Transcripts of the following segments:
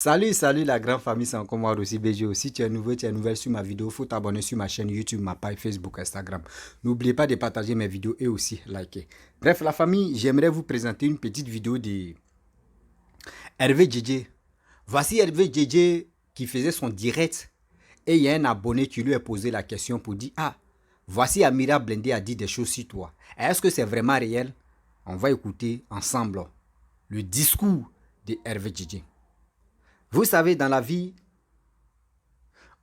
Salut la grande famille, c'est encore moi aussi BG. Si tu es nouveau, tu es nouvelle sur ma vidéo, il faut t'abonner sur ma chaîne YouTube, ma page Facebook, Instagram. N'oubliez pas de partager mes vidéos et aussi liker. Bref, la famille, j'aimerais vous présenter une petite vidéo de Hervé JJ. Voici Hervé JJ qui faisait son direct et il y a un abonné qui lui a posé la question pour dire: ah, voici Amira Blindé a dit des choses sur toi. Est-ce que c'est vraiment réel? On va écouter ensemble le discours de Hervé JJ. Vous savez, dans la vie,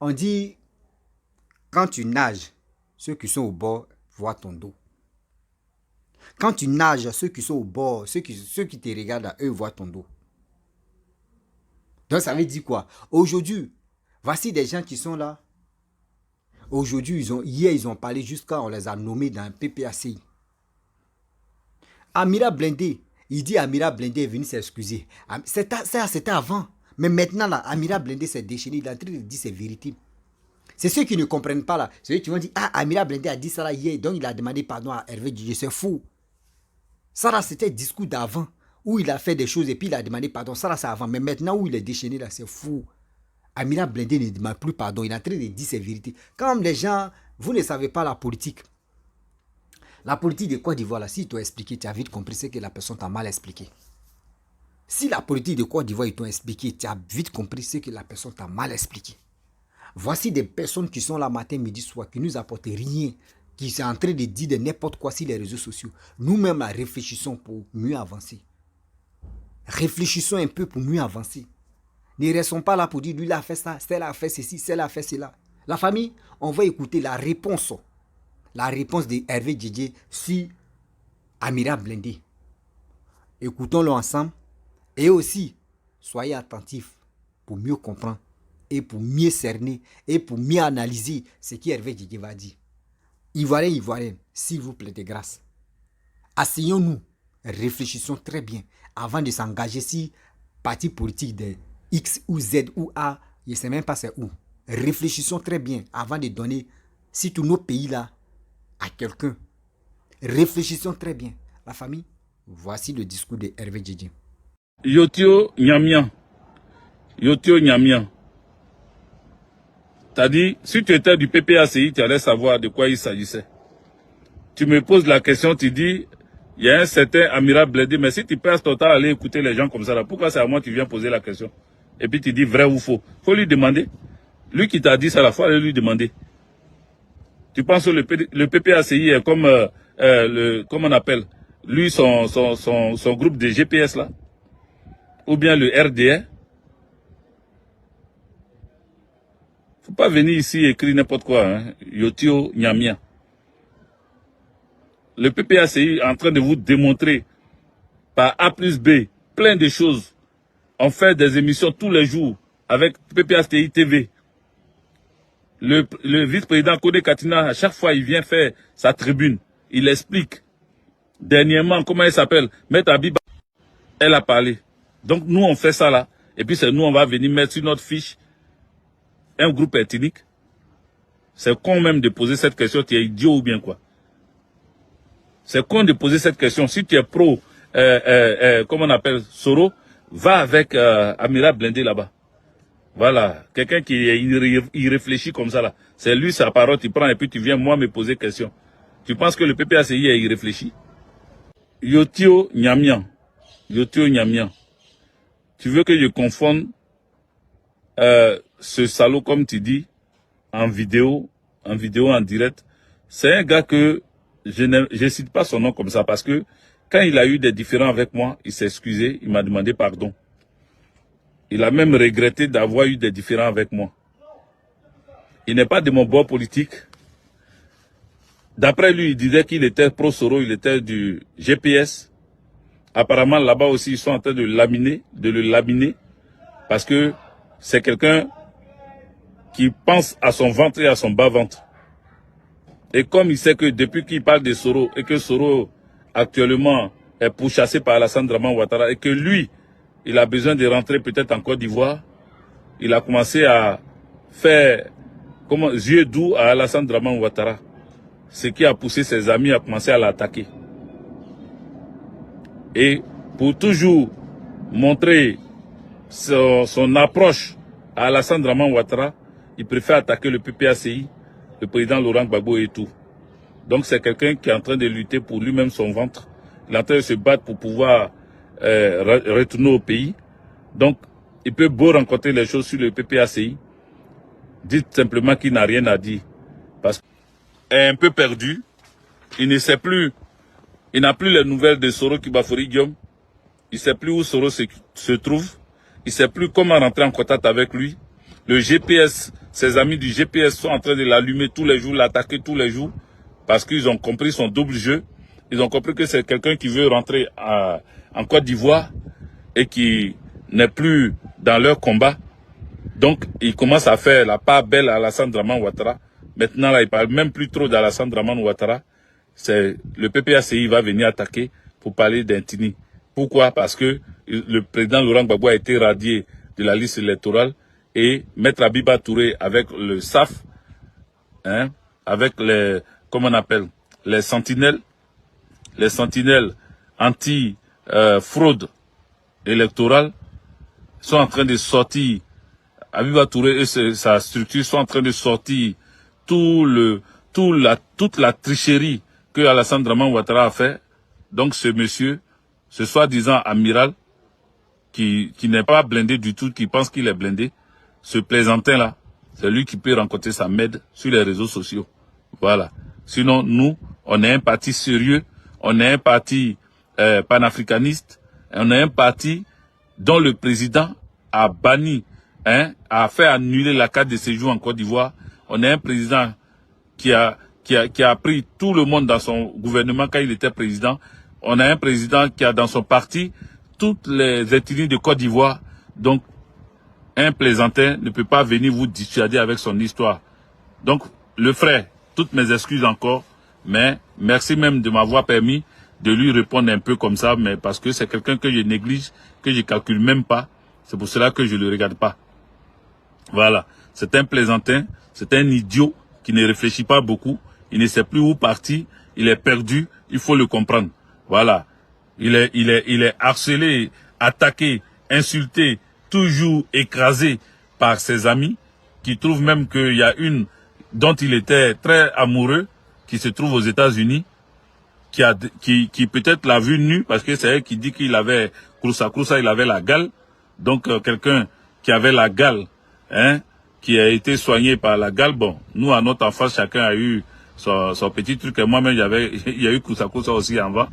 on dit, quand tu nages, ceux qui sont au bord voient ton dos. Quand tu nages, ceux qui sont au bord, ceux qui te regardent, eux voient ton dos. Donc ça veut dire quoi? Aujourd'hui, voici des gens qui sont là. Aujourd'hui, hier, ils ont parlé jusqu'à on les a nommés dans un PPACI. Amira Blindé, il dit Amira Blindé est venu s'excuser. C'était avant. Mais maintenant, là, Amira Blindé s'est déchaîné. Il est en train de dire ses vérités. C'est ceux qui ne comprennent pas là. C'est ceux qui vont dire: ah, Amira Blindé a dit ça là hier. Donc il a demandé pardon à Hervé JJ. C'est faux. Ça là, c'était le discours d'avant. Où il a fait des choses et puis il a demandé pardon. Ça là, c'est avant. Mais maintenant où il est déchaîné là, c'est fou. Amira Blindé ne demande plus pardon. Il est en train de dire ses vérités. Comme les gens, vous ne savez pas la politique. La politique de Côte d'Ivoire là, si tu as expliqué, tu as vite compris ce que la personne t'a mal expliqué. Si la politique de Côte d'Ivoire, ils t'ont expliqué, tu as vite compris ce que la personne t'a mal expliqué. Voici des personnes qui sont là matin, midi, soir, qui ne nous apportent rien, qui sont en train de dire de n'importe quoi sur les réseaux sociaux. Nous-mêmes, là, réfléchissons pour mieux avancer. Réfléchissons un peu pour mieux avancer. Ne restons pas là pour dire: lui, il a fait ça, celle a fait ceci, celle a fait cela. La famille, on va écouter la réponse. La réponse de Hervé JJ sur Amira Blindé. Écoutons-le ensemble. Et aussi, soyez attentifs pour mieux comprendre et pour mieux cerner et pour mieux analyser ce qu'Hervé JJ va dire. Ivoiriens, s'il vous plaît de grâce, asseyons-nous, réfléchissons très bien avant de s'engager si parti politique de X ou Z ou A, je ne sais même pas c'est où. Réfléchissons très bien avant de donner, si tous nos pays là, à quelqu'un. Réfléchissons très bien. La famille, voici le discours de Hervé JJ. Yotio Nyamian. Yotio Nyamian. T'as dit, si tu étais du PPACI, tu allais savoir de quoi il s'agissait. Tu me poses la question, tu dis, il y a un certain Amira Blindé, mais si tu passes ton temps à aller écouter les gens comme ça, là, pourquoi c'est à moi que tu viens poser la question? Et puis tu dis vrai ou faux. Faut lui demander. Lui qui t'a dit ça, la fois, allez lui demander. Tu penses que le PPACI est comme, comment on appelle, lui, son groupe de GPS là? Ou bien le RDA? Faut pas venir ici écrire n'importe quoi, hein. Yotio Nyamia. Le PPACI est en train de vous démontrer par A plus B plein de choses. On fait des émissions tous les jours avec PPACI TV. Le vice-président Kodé Katina, à chaque fois, il vient faire sa tribune. Il explique. Dernièrement, comment elle s'appelle? Maître Abiba, elle a parlé. Donc, nous, on fait ça là. Et puis, c'est nous, on va venir mettre sur notre fiche un groupe ethnique. C'est con même de poser cette question. Tu es idiot ou bien quoi? C'est con de poser cette question. Si tu es pro, comment on appelle, Soro, va avec Amira Blindé là-bas. Voilà. Quelqu'un qui il réfléchit comme ça là. C'est lui sa parole, tu prends et puis tu viens moi me poser question. Tu penses que le PPACI est irréfléchi? Yotio Nyamian. Yotio Nyamian. Tu veux que je confonde ce salaud, comme tu dis, en vidéo en direct? C'est un gars que je cite pas son nom comme ça parce que quand il a eu des différends avec moi, il s'est excusé, il m'a demandé pardon. Il a même regretté d'avoir eu des différends avec moi. Il n'est pas de mon bord politique. D'après lui, il disait qu'il était pro-Soro, il était du GPS. Apparemment, là-bas aussi, ils sont en train de le laminer, parce que c'est quelqu'un qui pense à son ventre et à son bas-ventre. Et comme il sait que depuis qu'il parle de Soro, et que Soro, actuellement, est pourchassé par Alassane Draman Ouattara, et que lui, il a besoin de rentrer peut-être en Côte d'Ivoire, il a commencé à faire yeux doux à Alassane Draman Ouattara, ce qui a poussé ses amis à commencer à l'attaquer. Et pour toujours montrer son approche à Alassane Draman Ouattara, il préfère attaquer le PPACI, le président Laurent Gbagbo et tout. Donc c'est quelqu'un qui est en train de lutter pour lui-même son ventre. Il est en train de se battre pour pouvoir retourner au pays. Donc il peut beau rencontrer les choses sur le PPACI. Dites simplement qu'il n'a rien à dire. Parce qu'il est un peu perdu. Il ne sait plus. Il n'a plus les nouvelles de Soro Kibafori Guillaume. Il ne sait plus où Soro se trouve. Il ne sait plus comment rentrer en contact avec lui. Le GPS, ses amis du GPS sont en train de l'allumer tous les jours, l'attaquer tous les jours. Parce qu'ils ont compris son double jeu. Ils ont compris que c'est quelqu'un qui veut rentrer en Côte d'Ivoire et qui n'est plus dans leur combat. Donc, ils commencent à faire la part belle à Alassane Draman Ouattara. Maintenant, là, ils ne parlent même plus trop d'Alassane Draman Ouattara. C'est le PPACI va venir attaquer pour parler d'Intini. Pourquoi? Parce que le président Laurent Gbagbo a été radié de la liste électorale et Maître Abiba Touré avec le SAF, avec les, comment on appelle, les sentinelles anti-fraude électorale sont en train de sortir. Abiba Touré et sa structure sont en train de sortir toute la tricherie que Alassane Draman Ouattara a fait. Donc ce monsieur, ce soi-disant amiral, qui n'est pas blindé du tout, qui pense qu'il est blindé, ce plaisantin-là, c'est lui qui peut rencontrer sa mède sur les réseaux sociaux. Voilà. Sinon, nous, on est un parti sérieux, on est un parti panafricaniste, on est un parti dont le président a banni, a fait annuler la carte de séjour en Côte d'Ivoire. On est un président qui a pris tout le monde dans son gouvernement quand il était président. On a un président qui a dans son parti toutes les ethnies de Côte d'Ivoire. Donc, un plaisantin ne peut pas venir vous dissuader avec son histoire. Donc, le frère, toutes mes excuses encore, mais merci même de m'avoir permis de lui répondre un peu comme ça, mais parce que c'est quelqu'un que je néglige, que je calcule même pas. C'est pour cela que je le regarde pas. Voilà. C'est un plaisantin, c'est un idiot qui ne réfléchit pas beaucoup. Il ne sait plus où partir. Il est perdu. Il faut le comprendre. Voilà. Il est harcelé, attaqué, insulté, toujours écrasé par ses amis qui trouvent même qu'il y a une dont il était très amoureux qui se trouve aux États-Unis, qui peut-être l'a vu nu parce que c'est elle qui dit qu'il avait Kroussa, il avait la gale. Donc quelqu'un qui avait la gale, qui a été soigné par la gale. Bon, nous à notre enfance, chacun a eu son petit truc. Et moi-même, il y a eu Kroussa aussi en bas.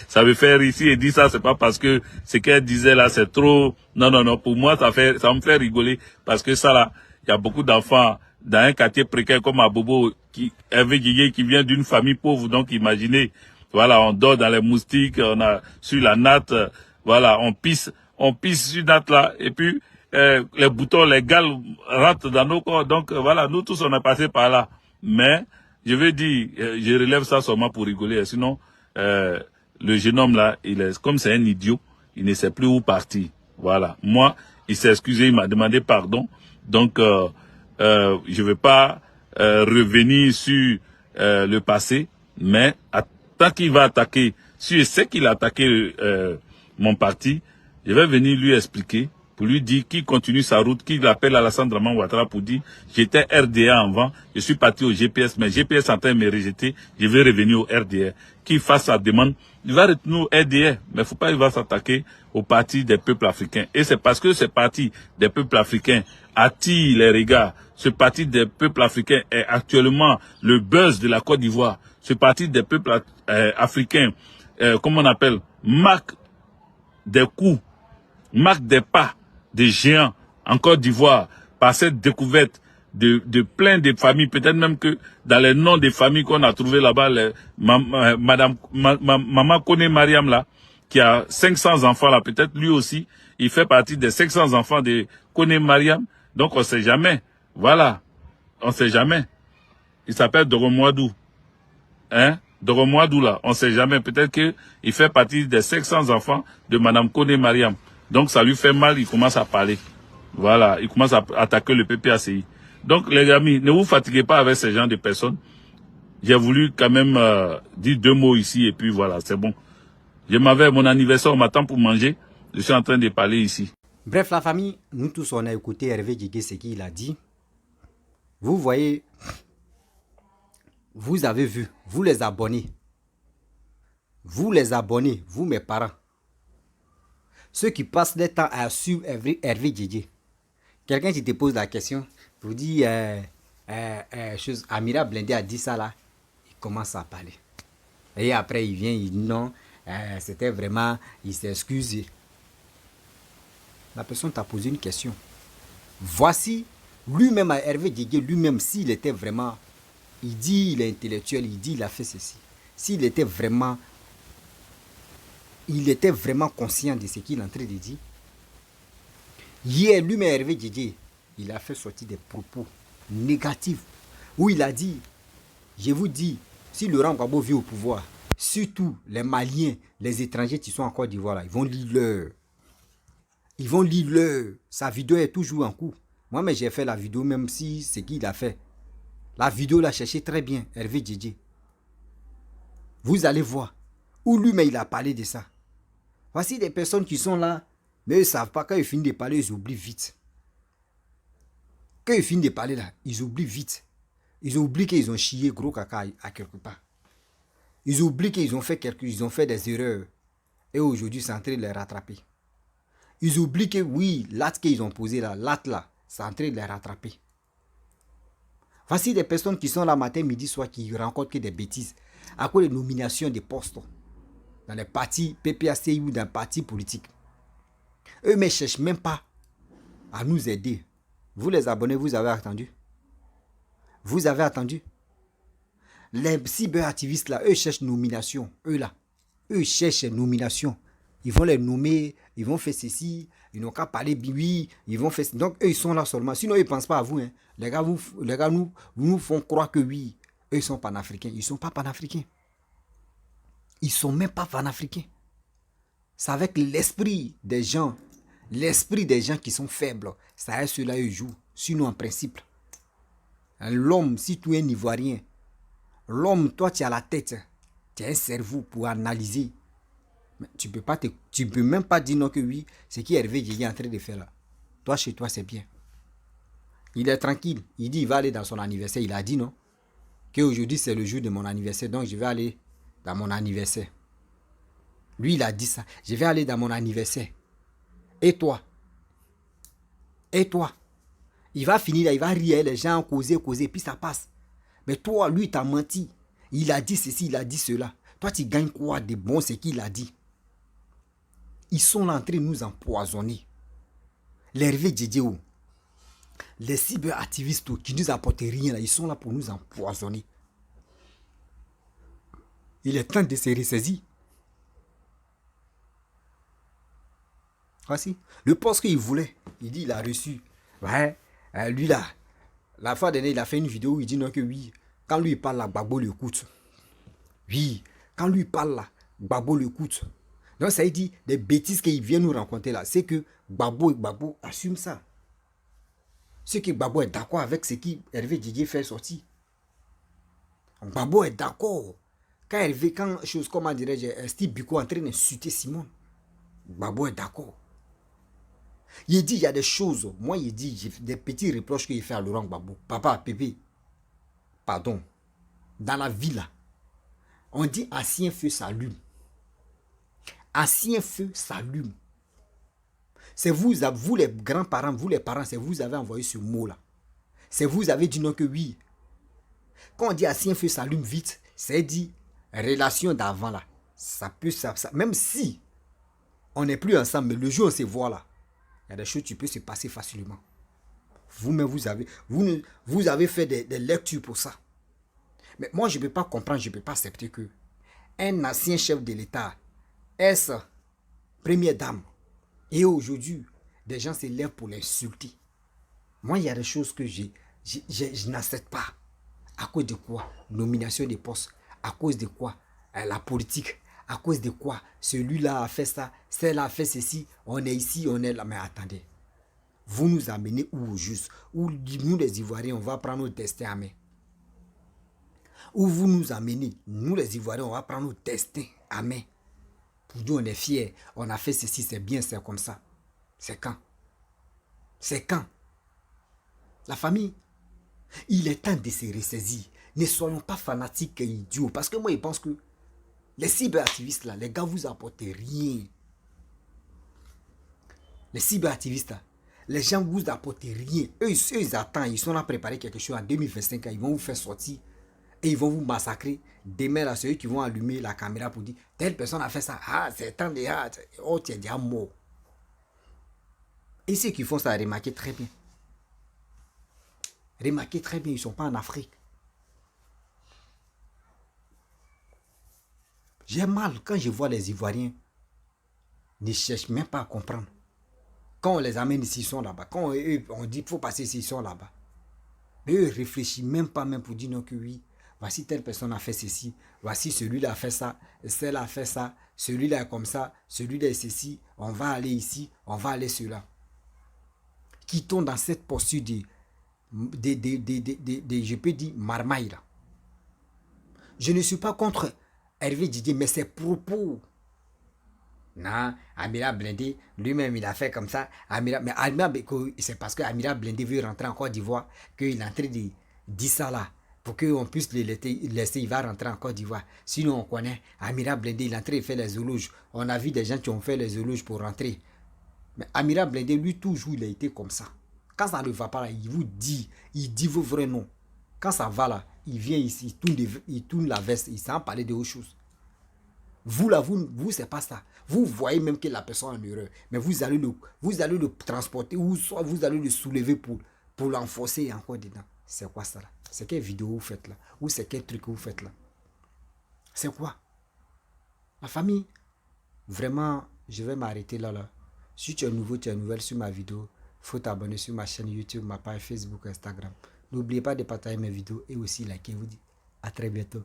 Ça me fait rire ici et dit ça, c'est pas parce que ce qu'elle disait là, c'est trop. Non. Pour moi, ça me fait rigoler parce que ça là, il y a beaucoup d'enfants dans un quartier précaire comme à Bobo qui vient d'une famille pauvre. Donc imaginez, voilà, on dort dans les moustiques, on a sur la natte, voilà, on pisse sur natte là et puis les boutons, les gales rentrent dans nos corps. Donc voilà, nous tous on est passé par là. Mais je veux dire, je relève ça seulement pour rigoler. Sinon, le jeune homme là, comme c'est un idiot, il ne sait plus où partir. Voilà. Moi, il s'est excusé, il m'a demandé pardon. Donc, je vais pas revenir sur le passé, mais tant qu'il va attaquer, si je sais qu'il a attaqué mon parti, je vais venir lui expliquer, pour lui dire qu'il continue sa route, qu'il appelle Alassane Draman Ouattara pour dire j'étais RDA avant, je suis parti au GPS, mais GPS est en train de me rejeter, je vais revenir au RDA. Qu'il fasse sa demande, il va retourner au RDA, mais faut pas il va s'attaquer au parti des peuples africains. Et c'est parce que ce parti des peuples africains attire les regards. Ce parti des peuples africains est actuellement le buzz de la Côte d'Ivoire. Ce parti des peuples africains, comment on appelle, marque des coups, marque des pas des géants en Côte d'Ivoire par cette découverte de plein de familles, peut-être même que dans les noms des familles qu'on a trouvées là-bas, Maman Kone Mariam là, qui a 500 enfants là, peut-être lui aussi, il fait partie des 500 enfants de Kone Mariam, donc on sait jamais, voilà, on sait jamais. Il s'appelle Doromouadou, Doromouadou là, on sait jamais, peut-être que il fait partie des 500 enfants de Madame Kone Mariam. Donc ça lui fait mal, il commence à parler. Voilà, il commence à attaquer le PPACI. Donc les amis, ne vous fatiguez pas avec ce genre de personnes. J'ai voulu quand même dire deux mots ici et puis voilà, c'est bon. Mon anniversaire, on m'attend pour manger. Je suis en train de parler ici. Bref, la famille, nous tous, on a écouté Hervé Djigé, ce qu'il a dit. Vous voyez, vous avez vu, vous les abonnés, vous mes parents, ceux qui passent le temps à suivre Hervé Djigé. Quelqu'un qui te pose la question, vous dit, Amira Blindé a dit ça là, il commence à parler. Et après, il vient, il dit non, c'était vraiment, il s'excuse. La personne t'a posé une question. Voici, lui-même, Hervé Djigé, lui-même, s'il était vraiment, il dit il est intellectuel, il dit il a fait ceci. S'il était vraiment, conscient de ce qu'il est en train de dire. Hier, lui-même, Hervé Djigé, il a fait sortir des propos négatifs où il a dit, je vous dis, si Laurent Gbagbo vient au pouvoir, surtout les Maliens, les étrangers qui sont en Côte d'Ivoire, ils vont lire leur. Ils vont lire leur. Sa vidéo est toujours en cours. Moi, mais j'ai fait la vidéo, même si c'est qu'il a fait. La vidéo l'a cherché très bien, Hervé Djigé. Vous allez voir. Où lui-même, il a parlé de ça. Voici des personnes qui sont là, mais ils ne savent pas. Quand ils finissent de parler, ils oublient vite. Quand ils finissent de parler là, ils oublient vite. Ils oublient qu'ils ont chié gros caca à quelque part. Ils oublient qu'ils ont fait des erreurs. Et aujourd'hui, c'est en train de les rattraper. Ils oublient que oui, l'acte qu'ils ont posé là, c'est en train de les rattraper. Voici des personnes qui sont là matin, midi, soir, qui rencontrent que des bêtises. À cause des nominations des postes dans les partis PPAC ou dans les partis politiques. Eux ne cherchent même pas à nous aider. Vous les abonnés, vous avez attendu. Vous avez attendu. Les cyberactivistes là, eux cherchent nomination. Eux cherchent nomination. Ils vont les nommer, ils vont faire ceci, ils n'ont qu'à parler, oui, ils vont faire. Donc eux, ils sont là seulement. Sinon, ils ne pensent pas à vous. Hein. Les gars, vous nous font croire que oui, eux, ils sont panafricains. Ils ne sont pas panafricains. Ils ne sont même pas panafricains. C'est avec l'esprit des gens qui sont faibles. Ça est, ceux-là, ils jouent. Sinon, en principe, l'homme, si tu es un Ivoirien, l'homme, toi, tu as la tête, tu as un cerveau pour analyser. Mais tu peux même pas dire non que oui, ce qui Hervé Djigé est en train de faire là. Toi, chez toi, c'est bien. Il est tranquille. Il dit il va aller dans son anniversaire. Il a dit non. Qu'aujourd'hui, c'est le jour de mon anniversaire. Donc, je vais aller dans mon anniversaire. Lui, il a dit ça. Je vais aller dans mon anniversaire. Et toi? Et toi? Il va finir là, il va rire, les gens causer, puis ça passe. Mais toi, lui, t'as menti. Il a dit ceci, il a dit cela. Toi, tu gagnes quoi de bon, ce qu'il a dit? Ils sont là en train de nous empoisonner. Les Hervé Djigé, les cyberactivistes qui ne nous apportent rien, là, ils sont là pour nous empoisonner. Il est temps de se ressaisir. Voici. Le poste qu'il voulait, il dit il a reçu. Ouais, lui là, la fois dernière, il a fait une vidéo où il dit non que oui, quand lui il parle là, Gbagbo l'écoute. Oui, quand lui parle là, Gbagbo l'écoute. Donc ça il dit, des bêtises qu'il vient nous rencontrer là, c'est que Gbagbo assume ça. C'est que Gbagbo est d'accord avec ce qui Hervé Djigé fait sortir. Gbagbo est d'accord. Quand chose, comment dirais-je, Steve Biko est en train d'insulter Simon, Gbagbo est d'accord. Il dit, il y a des choses, moi il dit, des petits reproches qu'il fait à Laurent Gbagbo. Papa, Pépé, pardon, dans la vie là, on dit ancien feu s'allume. Ancien feu s'allume. C'est vous les grands-parents, vous les parents, c'est vous avez envoyé ce mot-là. C'est vous avez dit non que oui. Quand on dit ancien feu s'allume vite, c'est dit relation d'avant là. Ça peut, même si on n'est plus ensemble, mais le jour où on se voit là, il y a des choses qui peuvent se passer facilement. Vous-même, vous avez fait des lectures pour ça. Mais moi, je ne peux pas comprendre, je ne peux pas accepter que un ancien chef de l'État, est première dame, et aujourd'hui, des gens se lèvent pour l'insulter. Moi, il y a des choses que je n'accepte pas. À cause de quoi? Nomination des postes. À cause de quoi? La politique. À cause de quoi? Celui-là a fait ça, celle-là a fait ceci, on est ici, on est là. Mais attendez, vous nous amenez où juste? Où nous les Ivoiriens, on va prendre nos destins à main. Où vous nous amenez, nous les Ivoiriens, on va prendre nos destins à main. Pour nous, on est fiers. On a fait ceci, c'est bien, c'est comme ça. C'est quand? C'est quand? La famille, il est temps de se ressaisir. Ne soyons pas fanatiques et idiots. Parce que moi, je pense que les cyberactivistes, là, les gars vous apportent rien. Les cyberactivistes, là, les gens vous apportent rien. Eux, ils attendent, ils sont là à préparer quelque chose en 2025. Ils vont vous faire sortir et ils vont vous massacrer. Demain, là, c'est eux qui vont allumer la caméra pour dire telle personne a fait ça. Ah, c'est temps de. Ah, oh, tu es déjà mort. Et ceux qui font ça, remarquez très bien. Remarquez très bien, ils ne sont pas en Afrique. J'ai mal quand je vois les Ivoiriens ne cherchent même pas à comprendre. Quand on les amène ici, ils sont là-bas. Quand on dit qu'il faut passer ici, ils sont là-bas. Mais eux, ils ne réfléchissent même pas même pour dire non que oui, voici telle personne a fait ceci, voici celui-là a fait ça, celle-là a fait ça, celui-là est comme ça, celui-là est ceci, on va aller ici, on va aller cela. Quittons dans cette posture je peux dire, marmaille là. Je ne suis pas contre Hervé Didier, mais ses propos. Non, Amira Blindé, lui-même, il a fait comme ça. Mais Amira, c'est parce que Amira Blindé veut rentrer en Côte d'Ivoire qu'il est en train de dire ça là. Pour qu'on puisse le laisser, il va rentrer en Côte d'Ivoire. Sinon, on connaît Amira Blindé, il est en train de faire les éloges. On a vu des gens qui ont fait les éloges pour rentrer. Mais Amira Blindé, lui, toujours, il a été comme ça. Quand ça ne va pas là, il vous dit, il dit vos vrais noms. Quand ça va là, il vient ici, il tourne la veste, il s'en parler de autre chose. Vous là, vous c'est pas ça. Vous voyez même que la personne est en erreur. Mais vous allez le transporter ou soit vous allez le soulever pour l'enfoncer encore dedans. C'est quoi ça là? C'est quelle vidéo vous faites là? Ou c'est quel truc que vous faites là? C'est quoi? La famille? Vraiment, je vais m'arrêter là. Si tu es nouveau, tu es nouvelle sur ma vidéo, il faut t'abonner sur ma chaîne YouTube, ma page Facebook, Instagram. N'oubliez pas de partager mes vidéos et aussi liker. Vous dis à très bientôt.